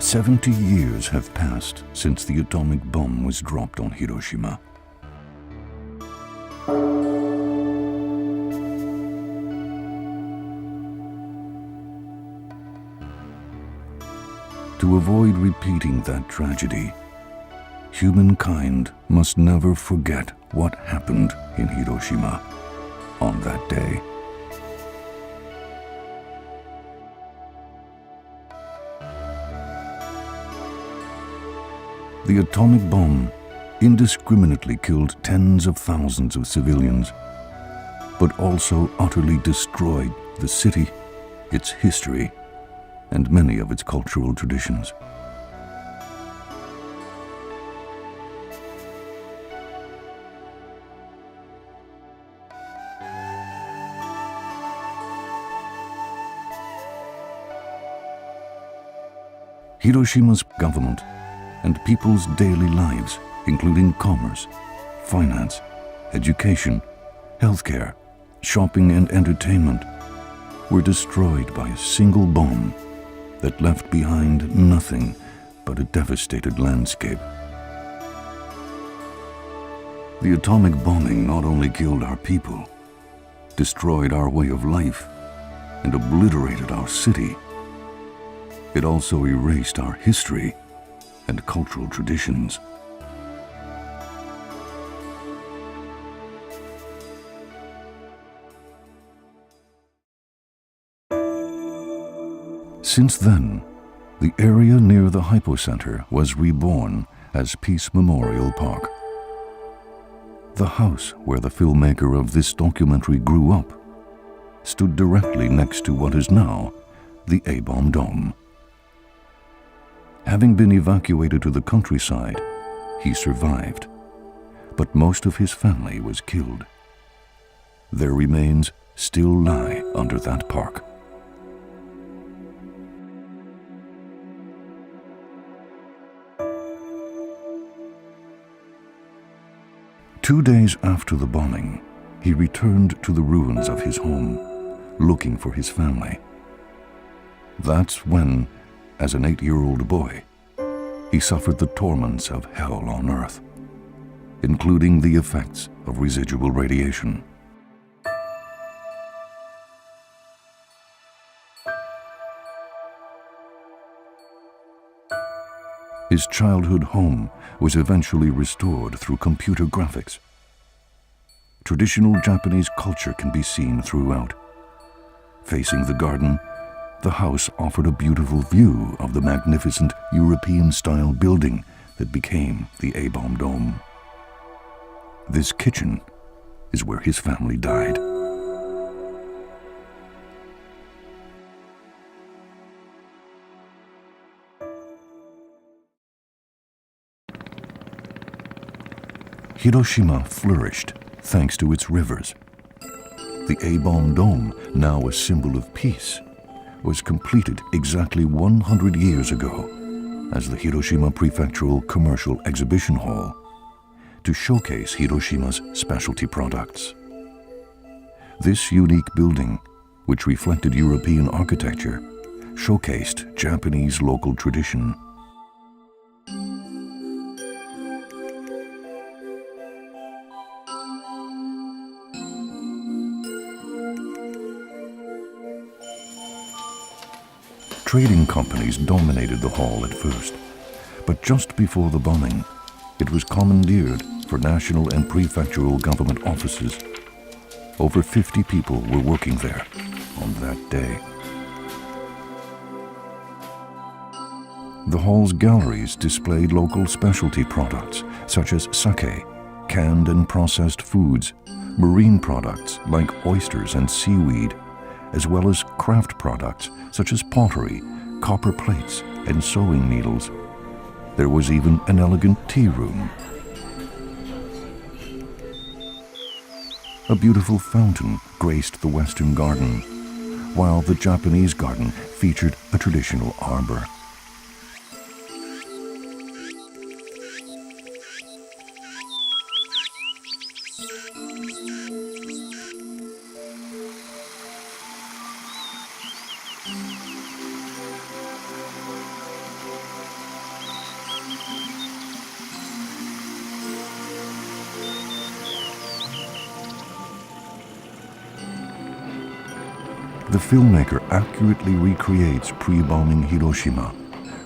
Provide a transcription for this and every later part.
70 years have passed since the atomic bomb was dropped on Hiroshima. To avoid repeating that tragedy, humankind must never forget what happened in Hiroshima on that day. The atomic bomb indiscriminately killed tens of thousands of civilians, but also utterly destroyed the city, its history, and many of its cultural traditions. Hiroshima's government and people's daily lives, including commerce, finance, education, healthcare, shopping, and entertainment, were destroyed by a single bomb that left behind nothing but a devastated landscape. The atomic bombing not only killed our people, destroyed our way of life, and obliterated our city, it also erased our history and cultural traditions. Since then, the area near the Hypocenter was reborn as Peace Memorial Park. The house where the filmmaker of this documentary grew up stood directly next to what is now the A-bomb dome. Having been evacuated to the countryside, he survived, but most of his family was killed. Their remains still lie under that park. Two days after the bombing, he returned to the ruins of his home, looking for his family. That's when, as an 8-year-old boy, he suffered the torments of hell on Earth, including the effects of residual radiation. His childhood home was eventually restored through computer graphics. Traditional Japanese culture can be seen throughout. Facing the garden, the house offered a beautiful view of the magnificent European-style building that became the A-bomb dome. This kitchen is where his family died. Hiroshima flourished thanks to its rivers. The A-bomb dome, now a symbol of peace, was completed exactly 100 years ago as the Hiroshima Prefectural Commercial Exhibition Hall to showcase Hiroshima's specialty products. This unique building, which reflected European architecture, showcased Japanese local tradition. Trading companies dominated the hall at first, but just before the bombing, it was commandeered for national and prefectural government offices. Over 50 people were working there on that day. The hall's galleries displayed local specialty products such as sake, canned and processed foods, marine products like oysters and seaweed, as well as craft products such as pottery, copper plates, and sewing needles. There was even an elegant tea room. A beautiful fountain graced the Western garden, while the Japanese garden featured a traditional arbor. The filmmaker accurately recreates pre-bombing Hiroshima,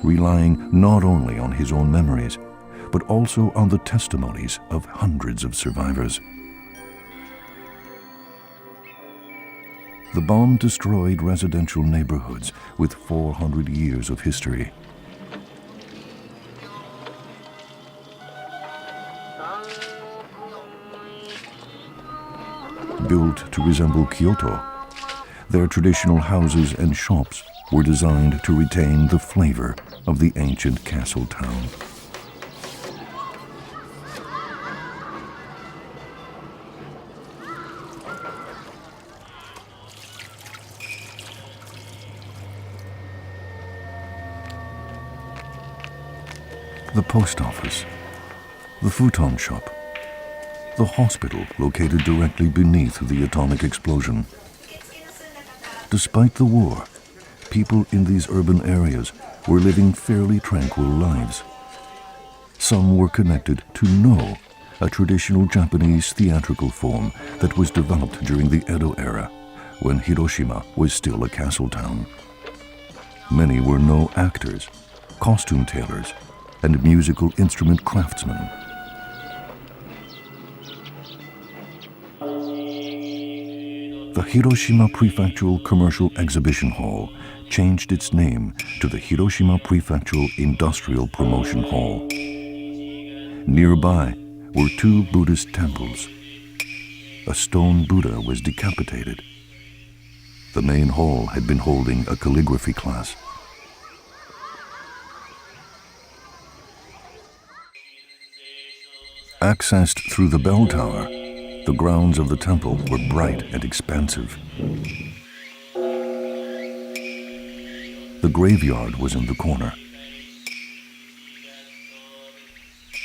relying not only on his own memories, but also on the testimonies of hundreds of survivors. The bomb destroyed residential neighborhoods with 400 years of history. Built to resemble Kyoto, their traditional houses and shops were designed to retain the flavor of the ancient castle town. The post office, the futon shop, the hospital located directly beneath the atomic explosion. Despite the war, people in these urban areas were living fairly tranquil lives. Some were connected to No, a traditional Japanese theatrical form that was developed during the Edo era, when Hiroshima was still a castle town. Many were No actors, costume tailors, and musical instrument craftsmen. The Hiroshima Prefectural Commercial Exhibition Hall changed its name to the Hiroshima Prefectural Industrial Promotion Hall. Nearby were two Buddhist temples. A stone Buddha was decapitated. The main hall had been holding a calligraphy class. Accessed through the bell tower, the grounds of the temple were bright and expansive. The graveyard was in the corner.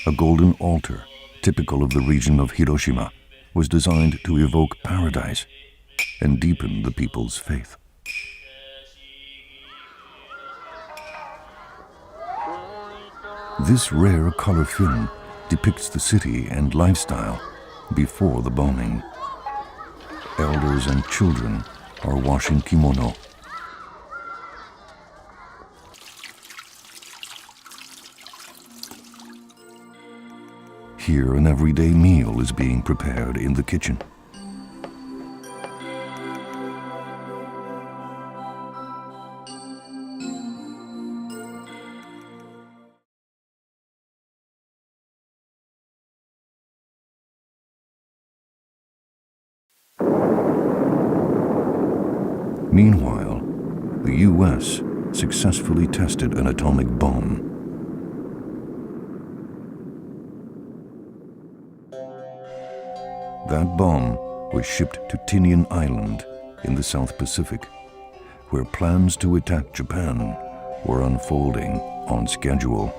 A golden altar, typical of the region of Hiroshima, was designed to evoke paradise and deepen the people's faith. This rare color film depicts the city and lifestyle before the bombing. Elders and children are washing kimono. Here, an everyday meal is being prepared in the kitchen. Meanwhile, the U.S. successfully tested an atomic bomb. That bomb was shipped to Tinian Island in the South Pacific, where plans to attack Japan were unfolding on schedule.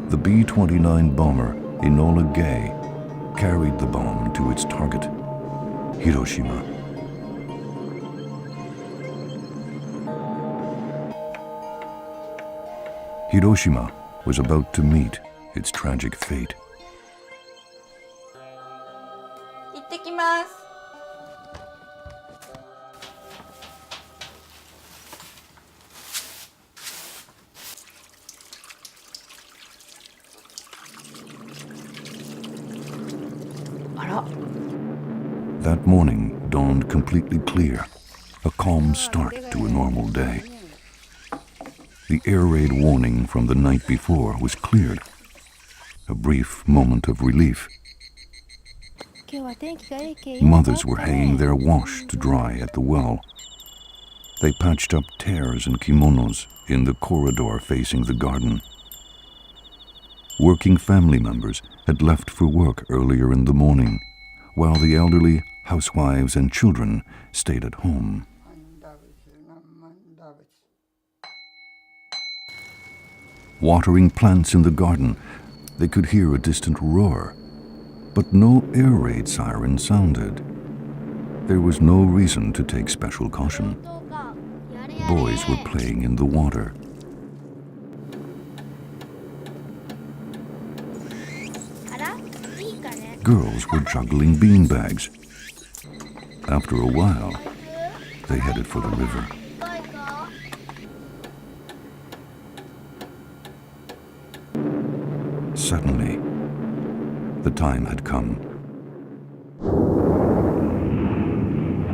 The B-29 bomber Enola Gay carried the bomb to its target, Hiroshima. Hiroshima was about to meet its tragic fate. 行ってきます。あら。 That morning dawned completely clear, a calm start to a normal day. The air raid warning from the night before was cleared. A brief moment of relief. Mothers were hanging their wash to dry at the well. They patched up tears in kimonos in the corridor facing the garden. Working family members had left for work earlier in the morning, while the elderly, housewives and children stayed at home. Watering plants in the garden, they could hear a distant roar, but no air raid siren sounded. There was no reason to take special caution. Boys were playing in the water. Girls were juggling beanbags. After a while, they headed for the river. Suddenly, the time had come.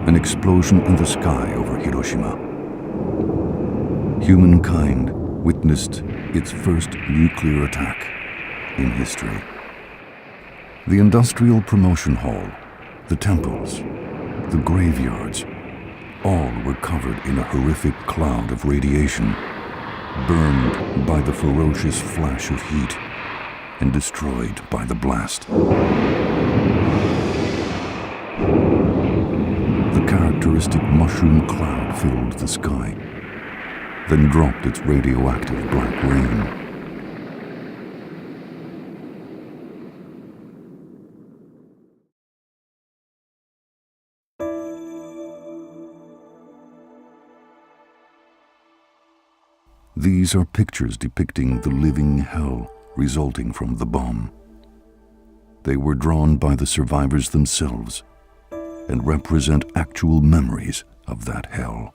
An explosion in the sky over Hiroshima. Humankind witnessed its first nuclear attack in history. The industrial promotion hall, the temples, the graveyards, all were covered in a horrific cloud of radiation, burned by the ferocious flash of heat and destroyed by the blast. The characteristic mushroom cloud filled the sky, then dropped its radioactive black rain. These are pictures depicting the living hell resulting from the bomb. They were drawn by the survivors themselves and represent actual memories of that hell.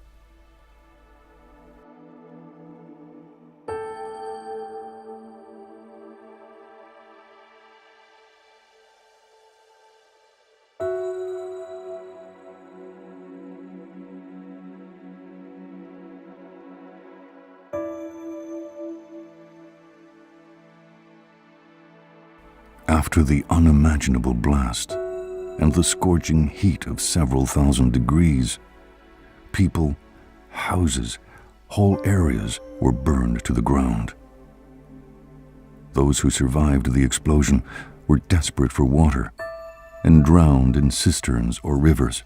After the unimaginable blast and the scorching heat of several thousand degrees, people, houses, whole areas were burned to the ground. Those who survived the explosion were desperate for water and drowned in cisterns or rivers.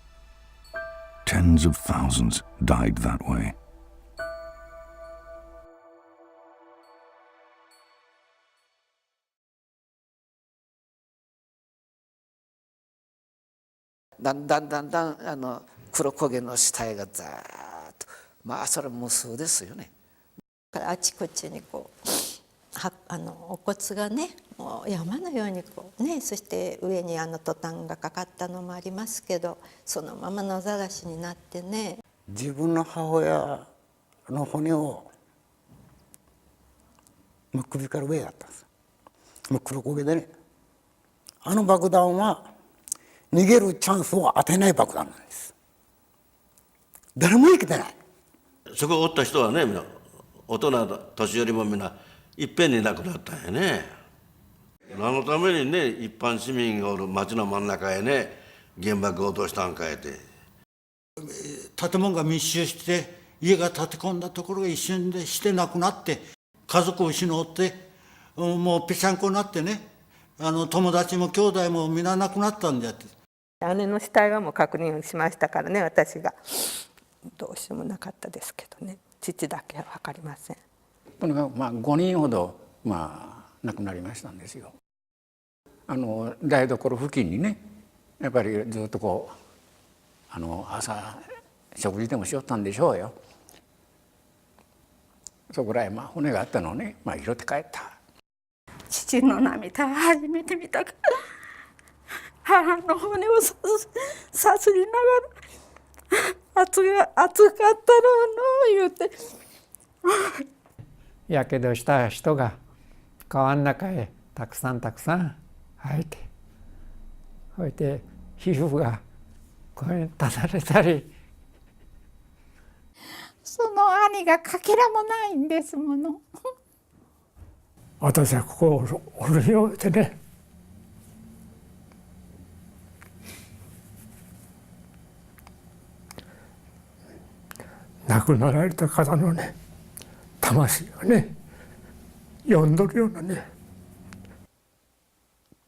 Tens of thousands died that way.だんだん黒焦げの死体がザーッと、まあそれは無数ですよね。あちこちにこうお骨がね、もう山のようにこうね、そして上にトタンがかかったのもありますけど、そのまま野ざらしになってね。自分の母親の骨をもう首から上だったんです。もう黒焦げでね、あの爆弾は逃げるチャンスを与えない爆弾なんです。誰も生きてない。そこをおった人はね、みんな大人年寄りもみんないっぺんに亡くなったんやね。何のためにね、一般市民がおる町の真ん中へね、原爆を落としたんかえて。建物が密集して家が建て込んだところが一瞬でしてなくなって、家族を失ってもうぺちゃんこになってね、友達も兄弟も皆亡くなったんだって。姉の死体はもう確認しましたからね、私が。どうしようもなかったですけどね、父だけは分かりません。とにかく5人ほど亡くなりましたんですよ。台所付近にね、やっぱりずっとこう朝食事でもしよったんでしょうよ。そこらへん骨があったのをね、拾って帰った。父の涙は初めて見たから、母の骨をさすりながら熱かったろうの言うて。やけどした人が川の中へたくさん生えて、そして皮膚がこうただれたり。その兄がかけらもないんですもの。私はここをおるよってね、亡くなられた方のね、魂がね、呼んどるようなね、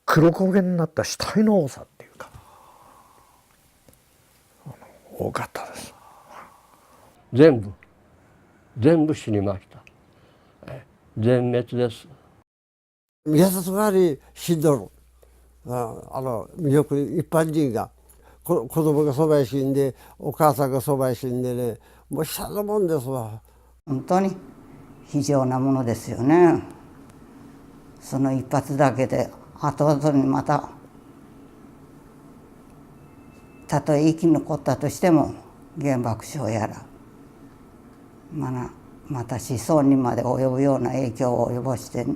黒焦げになった死体の多さっていうか、多かったです。全部死にました。全滅です。警察がり死んどる。よく一般人が子供がそばへ死んで、お母さんがそばへ死んでね、もうしゃのもんですわ。本当に非常なものですよね。その一発だけで後々にまたたとえ生き残ったとしても原爆症やらまた子孫にまで及ぶような影響を及ぼして。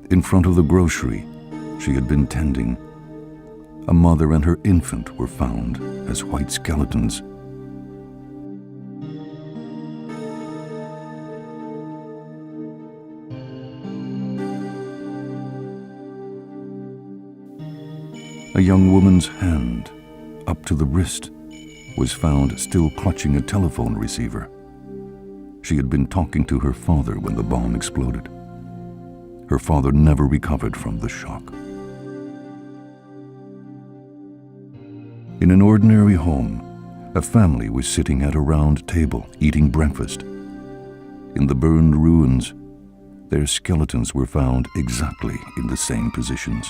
In front of the grocery she had been tending, a mother and her infant were found as white skeletons. A young woman's hand, up to the wrist, was found still clutching a telephone receiver. She had been talking to her father when the bomb exploded. Her father never recovered from the shock. In an ordinary home, a family was sitting at a round table eating breakfast. In the burned ruins, their skeletons were found exactly in the same positions.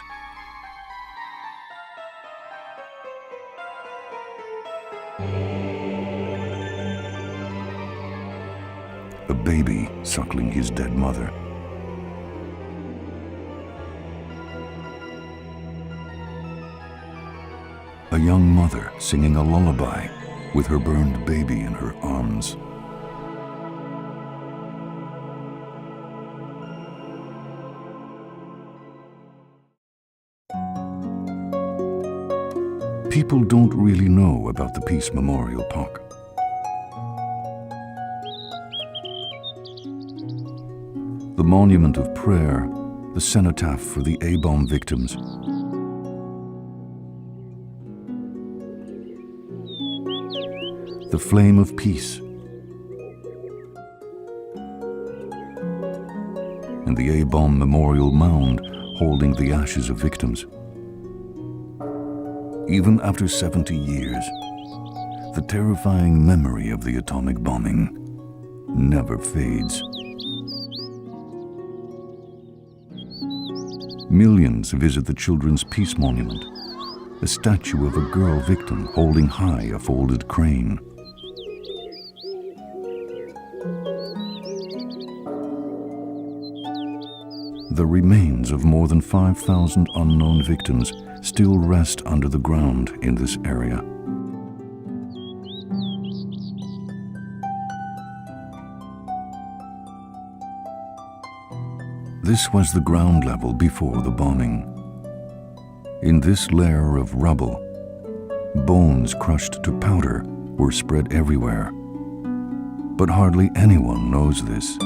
A baby suckling his dead mother. A young mother singing a lullaby with her burned baby in her arms. People don't really know about the Peace Memorial Park. The monument of prayer, the cenotaph for the A-bomb victims, the flame of peace, and the A-bomb memorial mound holding the ashes of victims. Even after 70 years, the terrifying memory of the atomic bombing never fades. Millions visit the Children's Peace Monument, a statue of a girl victim holding high a folded crane. The remains of more than 5,000 unknown victims still rest under the ground in this area. This was the ground level before the bombing. In this layer of rubble, bones crushed to powder were spread everywhere. But hardly anyone knows this.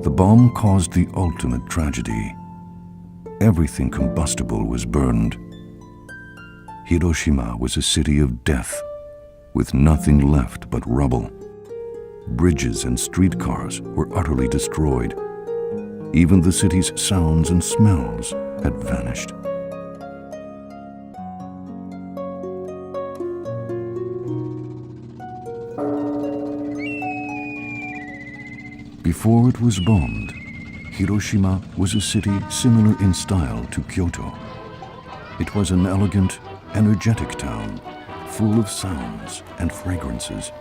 The bomb caused the ultimate tragedy. Everything combustible was burned. Hiroshima was a city of death, with nothing left but rubble. Bridges and streetcars were utterly destroyed. Even the city's sounds and smells had vanished. Before it was bombed, Hiroshima was a city similar in style to Kyoto. It was an elegant, energetic town, full of sounds and fragrances.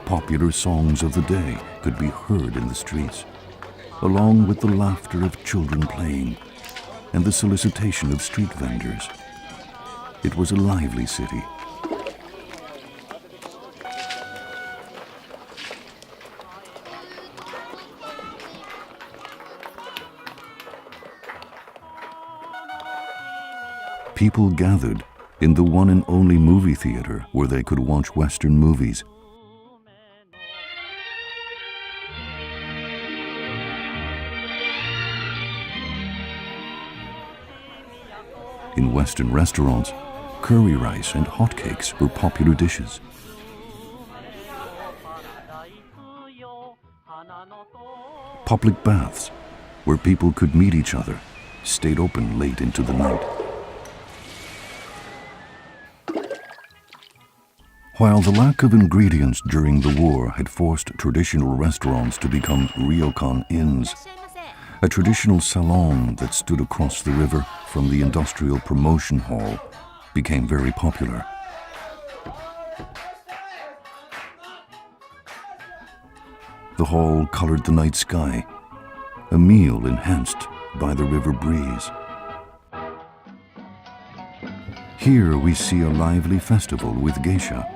Popular songs of the day could be heard in the streets, along with the laughter of children playing and the solicitation of street vendors. It was a lively city. People gathered in the one and only movie theater where they could watch Western movies. In Western restaurants, curry rice and hotcakes were popular dishes. Public baths, where people could meet each other, stayed open late into the night. While the lack of ingredients during the war had forced traditional restaurants to become ryokan inns, A traditional salon that stood across the river from the industrial promotion hall became very popular. The hall colored the night sky, a meal enhanced by the river breeze. Here we see a lively festival with geisha.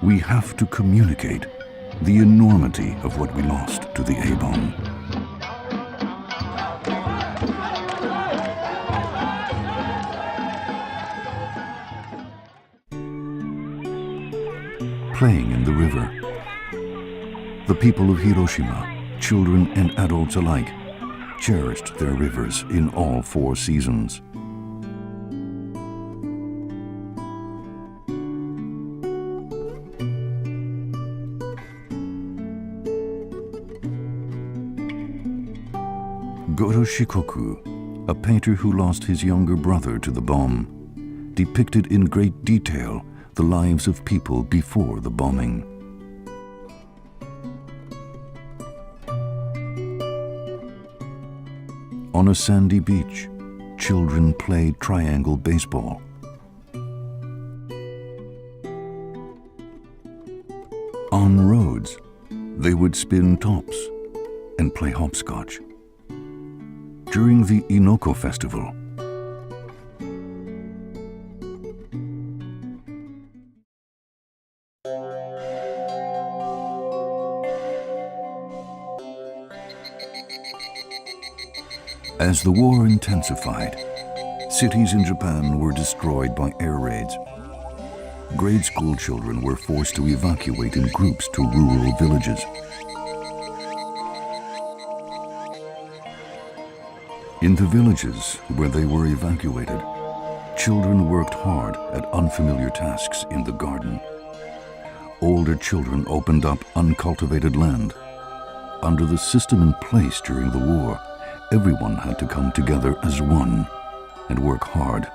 We have to communicate the enormity of what we lost to the A-bomb. Playing in the river. The people of Hiroshima, children and adults alike, cherished their rivers in all 4 seasons. Goro Shikoku, a painter who lost his younger brother to the bomb, depicted in great detail the lives of people before the bombing. On a sandy beach, children played triangle baseball. On roads, they would spin tops and play hopscotch. During the Inoko festival, as the war intensified, cities in Japan were destroyed by air raids. Grade school children were forced to evacuate in groups to rural villages. In the villages where they were evacuated, children worked hard at unfamiliar tasks in the garden. Older children opened up uncultivated land. Under the system in place during the war, everyone had to come together as one and work hard.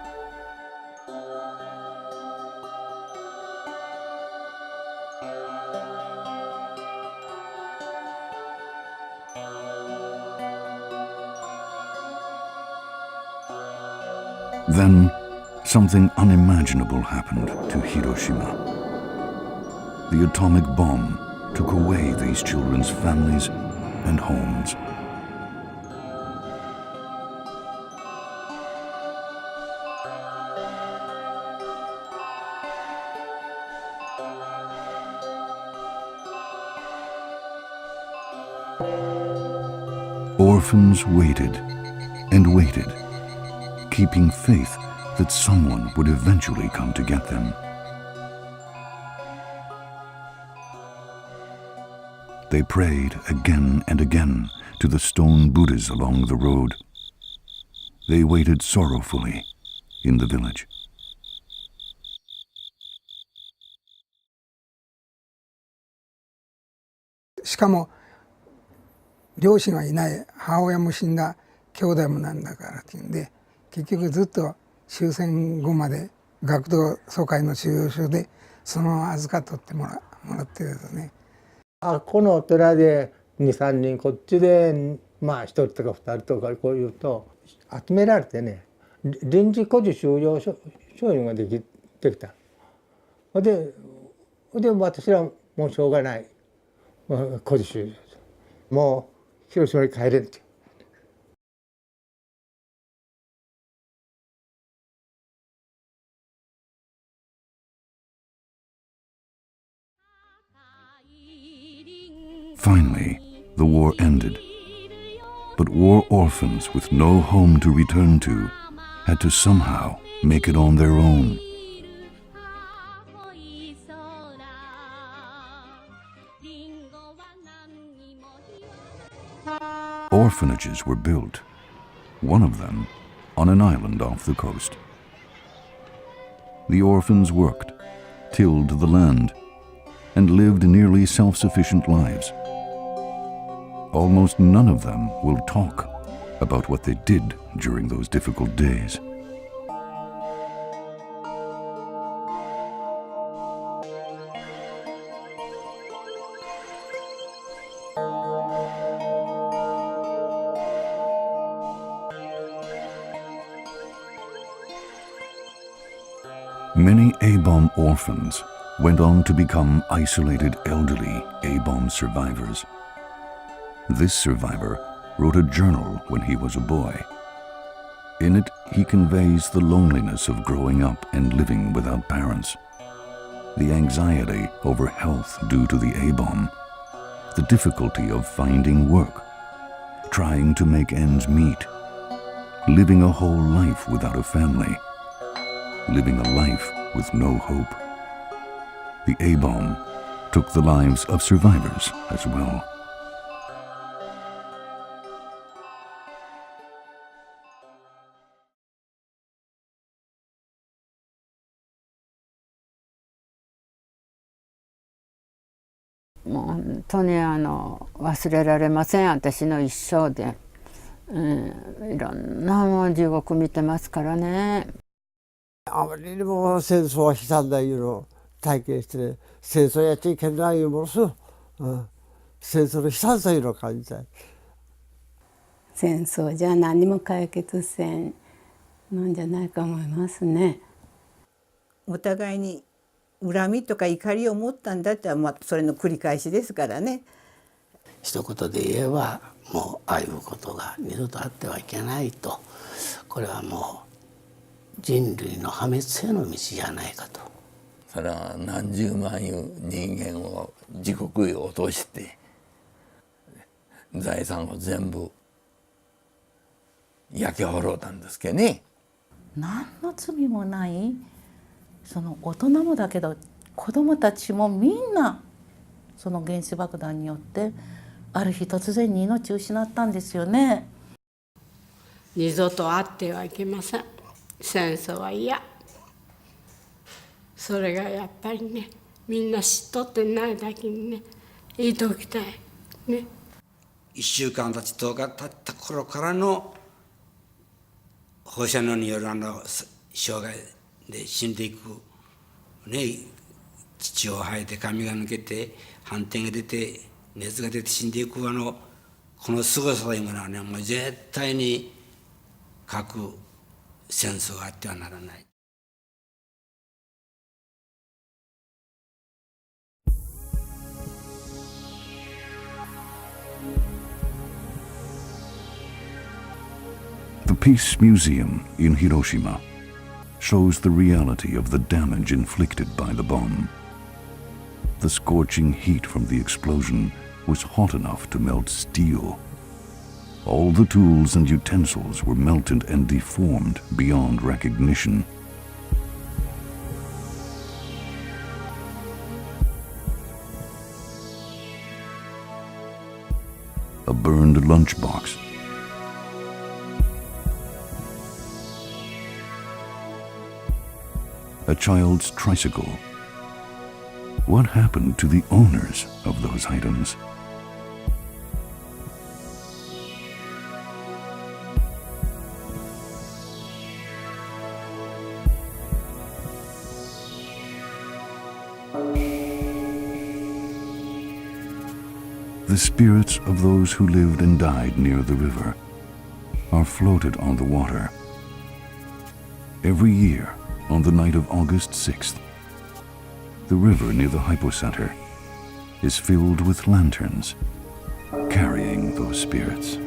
Then, something unimaginable happened to Hiroshima. The atomic bomb took away these children's families and homes. Orphans waited and waited, keeping faith that someone would eventually come to get them. They prayed again and again to the stone Buddhas along the road. They waited sorrowfully in the village.しかも両親はいない、母親も死んだ、兄弟もなんだからっていうんで、結局ずっと終戦後まで学童疎開の収容所でそのまま預かっとってもらってですね。このお寺で2、3人、こっちでまあ1人とか2人とかこういうと集められてね、臨時孤児収容所ができた。で私らもうしょうがない、孤児収容所、もう広島に帰れんって。Finally, the war ended. But war orphans with no home to return to had to somehow make it on their own. Orphanages were built, one of them on an island off the coast. The orphans worked, tilled the land, and lived nearly self-sufficient lives. Almost none of them will talk about what they did during those difficult days. Many A-bomb orphans went on to become isolated elderly A-bomb survivors. This survivor wrote a journal when he was a boy. In it, he conveys the loneliness of growing up and living without parents, the anxiety over health due to the A-bomb, the difficulty of finding work, trying to make ends meet, living a whole life without a family, living a life with no hope. The A-bomb took the lives of survivors as well.もう本当に忘れられません、私の一生で。いろんなもう地獄見てますからね。あまりにも戦争は悲惨だいうのを体験してね、戦争やっちゃいけないいうものすごく、戦争の悲惨さいうのを感じたい。戦争じゃ何も解決せんなんじゃないか思いますね。お互いに恨みとか怒りを持ったんだっては、それの繰り返しですからね。一言で言えばもうああいうことが二度とあってはいけないと、これはもう人類の破滅への道じゃないかと。それは何十万いう人間を地獄へ落として財産を全部焼け滅ぼたんですけどね。何の罪もないその大人もだけど子どもたちもみんなその原子爆弾によってある日突然に命を失ったんですよね。二度とあってはいけません。戦争は嫌。それがやっぱりね、みんな知っとってないだけにね、言いときたいね。1週間たち10日経った頃からの放射能による障害で死んでいく、ね、血を吐いて髪が抜けて斑点が出て熱が出て死んでいくこの凄さというものはね、もう絶対に核戦争があってはならない。The Peace Museum in Hiroshima shows the reality of the damage inflicted by the bomb. The scorching heat from the explosion was hot enough to melt steel. All the tools and utensils were melted and deformed beyond recognition. A burned lunchbox. A child's tricycle. What happened to the owners of those items? The spirits of those who lived and died near the river are floated on the water. Every year, on the night of August 6th, the river near the hypocenter is filled with lanterns carrying those spirits.